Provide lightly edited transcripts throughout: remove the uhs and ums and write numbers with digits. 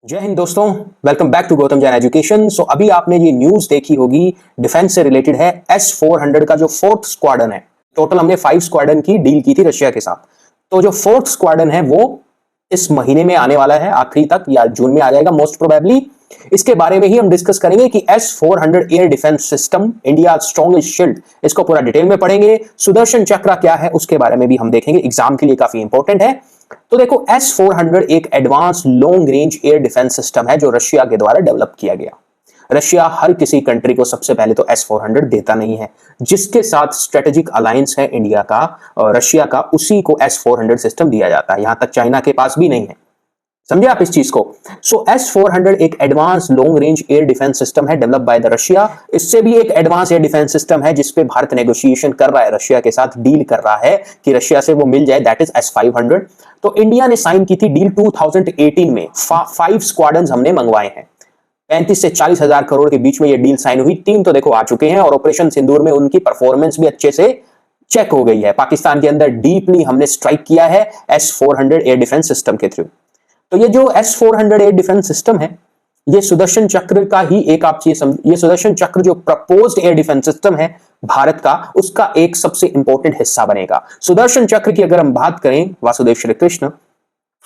जय हिंद दोस्तों। Welcome back to Gautam Jain education. So अभी आपने ये न्यूज देखी होगी, डिफेंस से रिलेटेड है। S-400 का जो फोर्थ स्क्वाड्रन है, टोटल हमने 5 स्क्वाड्रन की डील की थी रशिया के साथ। तो जो फोर्थ स्क्वाड्रन है वो इस महीने में आने वाला है, आखिरी तक या जून में आ जाएगा मोस्ट प्रोबेबली। इसके बारे में ही हम डिस्कस करेंगे कि S-400 air defence system, India strongest shield, इसको पूरा डिटेल में पढ़ेंगे। सुदर्शन चक्र क्या है उसके बारे में भी हम देखेंगे, एग्जाम के लिए काफी इंपॉर्टेंट है। तो देखो, S-400 एक advance long range air defence system है जो रशिया के द्वारा डेवलप किया गया। रशिया हर किसी कंट्री को सबसे पहले तो S-400 देता नहीं है। जिसके साथ स्ट्रेटेजिक अलायंस है इंडिया का और रशिया का, उसी को S-400 सिस्टम दिया जाता है। यहां तक चाइना के पास भी नहीं है। समझे आप इस चीज को? सो S-400 एक advance long range air defence system है डेवलप बाय द रशिया। इससे भी एक एडवांस एयर डिफेंस सिस्टम है जिसपे भारत नेगोशिएशन कर रहा है, रशिया के साथ डील कर रहा है कि रशिया से वो मिल जाए, दैट इज S-500। तो इंडिया ने साइन की थी डील 2018 में। 5 स्क्वाड्रन हमने मंगवाए हैं। 35 से 40 हजार करोड़ के बीच में ये डील साइन हुई। 3 तो देखो आ चुके हैं और ऑपरेशन सिंदूर में उनकी परफॉर्मेंस भी अच्छे से चेक हो गई है। पाकिस्तान के अंदर डीपली हमने स्ट्राइक किया है S-400 एयर डिफेंस सिस्टम के थ्रू। तो ये जो S-400 एयर डिफेंस सिस्टम है, ये सुदर्शन चक्र का ही एक, आप ये सुदर्शन चक्र जो प्रपोज्ड एयर डिफेंस सिस्टम है भारत का, उसका एक सबसे इंपॉर्टेंट हिस्सा बनेगा। सुदर्शन चक्र की अगर हम बात करें, वासुदेव श्री कृष्ण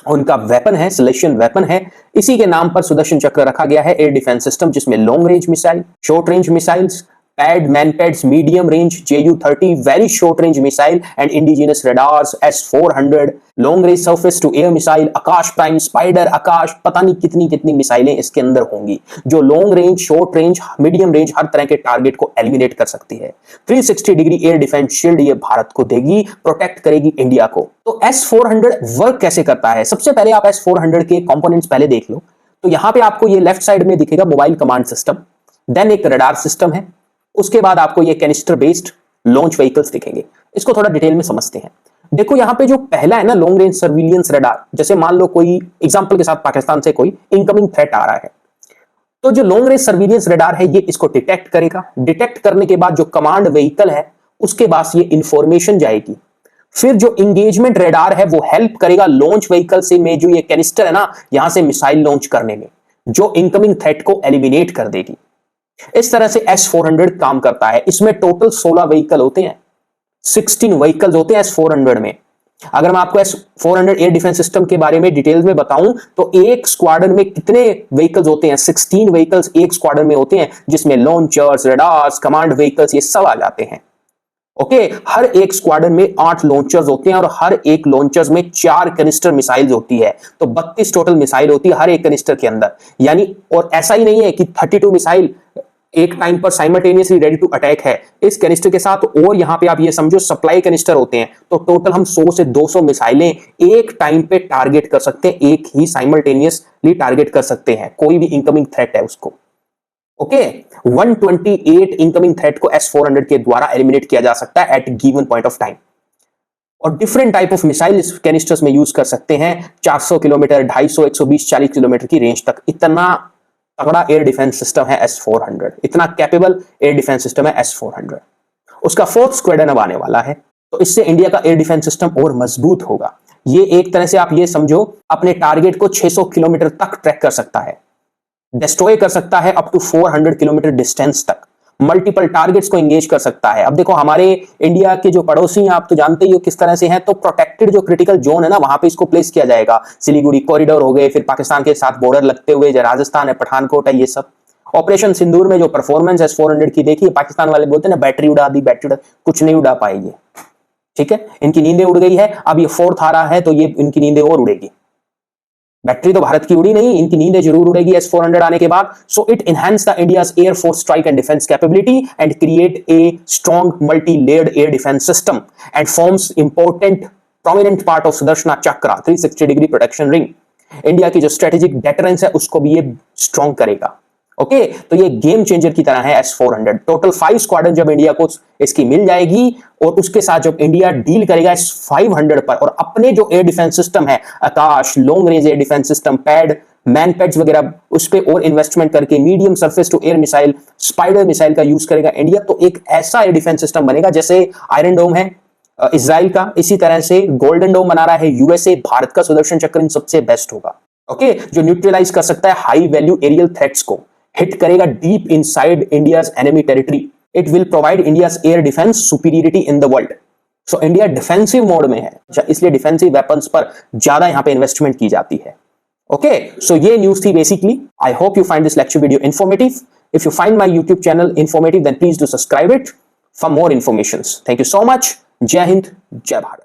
उनका वेपन है, सिलेक्शन वेपन है। इसी के नाम पर सुदर्शन चक्र रखा गया है। एयर डिफेंस सिस्टम जिसमें long range missile, short range missiles, pad man pads, medium range Ju-30 very short range missile and indigenous radars, S-400 long range surface to air missile, Akash prime, spider, Akash, पता नहीं कितनी कितनी मिसाइलें इसके अंदर होंगी जो long range, short range, medium range हर तरह के टारगेट को एलिमिनेट कर सकती है। 360 डिग्री एयर डिफेंस शील्ड ये भारत को देगी, प्रोटेक्ट करेगी इंडिया को। तो S-400 वर्क कैसे करता है? सबसे पहले आप S-400 के कंपोनेंट्स पहले देख लो। तो यहां पे आपको ये लेफ्ट साइड में दिखेगा मोबाइल कमांड सिस्टम, देन एक रडार सिस्टम है, उसके बाद आपको ये कैनिस्टर बेस्ड लॉन्च व्हीकल्स दिखेंगे। इसको थोड़ा डिटेल में समझते हैं। देखो यहां पे जो पहला है ना, लॉन्ग रेंज सर्विलियंस रडार, जैसे मान लो कोई एग्जांपल के साथ पाकिस्तान से कोई इनकमिंग थ्रेट आ रहा है, तो जो लॉन्ग रेंज सर्विलियंस रडार है ये इसको डिटेक्ट करेगा। डिटेक्ट करने के बाद जो कमांड व्हीकल है उसके पास ये इंफॉर्मेशन जाएगी। फिर जो इंगेजमेंट रडार है वो हेल्प करेगा लॉन्च व्हीकल से, में जो ये कैनिस्टर है ना, यहां से मिसाइल लॉन्च करने में, जो इनकमिंग थ्रेट को एलिमिनेट कर देगी। इस तरह से S-400 काम करता है। इसमें टोटल 16 व्हीकल होते हैं, 16 व्हीकल्स होते हैं S-400 में। अगर मैं आपको S-400 एयर डिफेंस सिस्टम के बारे में डिटेल्स में बताऊं तो एक स्क्वाड्रन में कितने व्हीकल्स होते हैं? 16 व्हीकल्स एक स्क्वाड्रन में होते हैं, जिसमें लॉन्चर्स, रडार्स, कमांड व्हीकल्स ये सब आ जाते हैं। ओके, हर एक स्क्वाड्रन में 8 लॉन्चर्स होते हैं और हर एक लॉन्चर्स में 4 कैनिस्टर मिसाइल्स होती है। तो 32 टोटल मिसाइल होती है हर एक कैनिस्टर के अंदर। यानी और ऐसा ही नहीं है कि 32 मिसाइल एक टाइम पर साइमल्टेनियसली रेडी टू अटैक है। इस कैनिस्टर के साथ और यहां पे आप ये समझो सप्लाई कैनिस्टर होते हैं। तो टोटल हम 100 से 200 मिसाइलें एक टाइम पे टारगेट कर सकते हैं, एक ही साइमल्टेनियसली टारगेट कर सकते हैं कोई भी इनकमिंग थ्रेट है उसको। ओके, 128 इनकमिंग थ्रेट को S-400 के द्वारा एलिमिनेट किया जा सकता है at given point of time. और डिफरेंट टाइप ऑफ मिसाइल इस कैनिस्टर्स में यूज कर सकते हैं। 400 किलोमीटर, 250, 120, 40 किलोमीटर की रेंज तक। इतना तगड़ा एयर डिफेंस सिस्टम है S-400, इतना कैपेबल एयर डिफेंस सिस्टम है S-400। उसका फोर्थ स्क्वाड्रन अब आने वाला है, तो इससे इंडिया का एयर डिफेंस सिस्टम और मजबूत होगा। ये एक तरह से आप ये समझो अपने टारगेट को 600 किलोमीटर तक ट्रैक कर सकता है, डिस्ट्रॉय कर सकता है अप टू 400 किलोमीटर डिस्टेंस तक, मल्टीपल टारगेट्स को एंगेज कर सकता है। अब देखो हमारे इंडिया के जो पड़ोसी हैं, आप तो जानते ही हो किस तरह से हैं, तो प्रोटेक्टेड जो क्रिटिकल जोन है ना, वहां पे इसको प्लेस किया जाएगा। सिलीगुड़ी कॉरिडोर हो गए, फिर पाकिस्तान के साथ बॉर्डर लगते हुए जो राजस्थान है, पठानकोट है, ये सब। ऑपरेशन सिंदूर में जो परफॉर्मेंस S-400 की देखी, पाकिस्तान वाले बोलते हैं ना बैटरी उड़ा दी, बैटरी उड़ा, कुछ नहीं उड़ा पाएगी। ठीक है, इनकी नींदें उड़ गई है। अब ये फोर्थ आ रहा है तो ये इनकी नींदें और उड़ेगी। बैटरी तो भारत की उड़ी नहीं, इनकी नींदें जरूर उड़ेगी S-400 आने के बाद। So it enhance the India's air force strike and defence capability and create a strong multi layered air defence system and forms important prominent part of Sudarshan चक्र 360 डिग्री प्रोटेक्शन रिंग। इंडिया की जो strategic deterrence है उसको भी ये strong करेगा। Okay, तो ये गेम चेंजर की तरह है S-400। टोटल 5 स्क्वाड्रन जब इंडिया को इसकी मिल जाएगी और उसके साथ जब इंडिया डील करेगा S-500 पर, और अपने जो एयर डिफेंस सिस्टम है, Akash, long range air defence system, pad, man pads वगैरह, उस पर और इन्वेस्टमेंट करके medium surface to air missile, spider missile का यूज करेगा इंडिया, तो एक ऐसा एयर डिफेंस सिस्टम बनेगा जैसे आयरन डोम है इजराइल का, इसी तरह से गोल्डन डोम बना रहा है USA। भारत का सुदर्शन चक्र इन सबसे बेस्ट होगा। ओके, जो न्यूट्रलाइज कर सकता है हाई वैल्यू एरियल थ्रेट्स को, हिट करेगा deep inside India's enemy territory. It will provide India's air defence superiority in the world. So India defensive mode में है, इसलिए डिफेंसिव वेपन्स पर ज्यादा यहां पे इन्वेस्टमेंट की जाती है। ओके, सो ये न्यूज थी basically. I hope you find this lecture video informative. If you find my YouTube channel informative, then please do subscribe it for more information. Thank you so much. जय हिंद, जय भारत।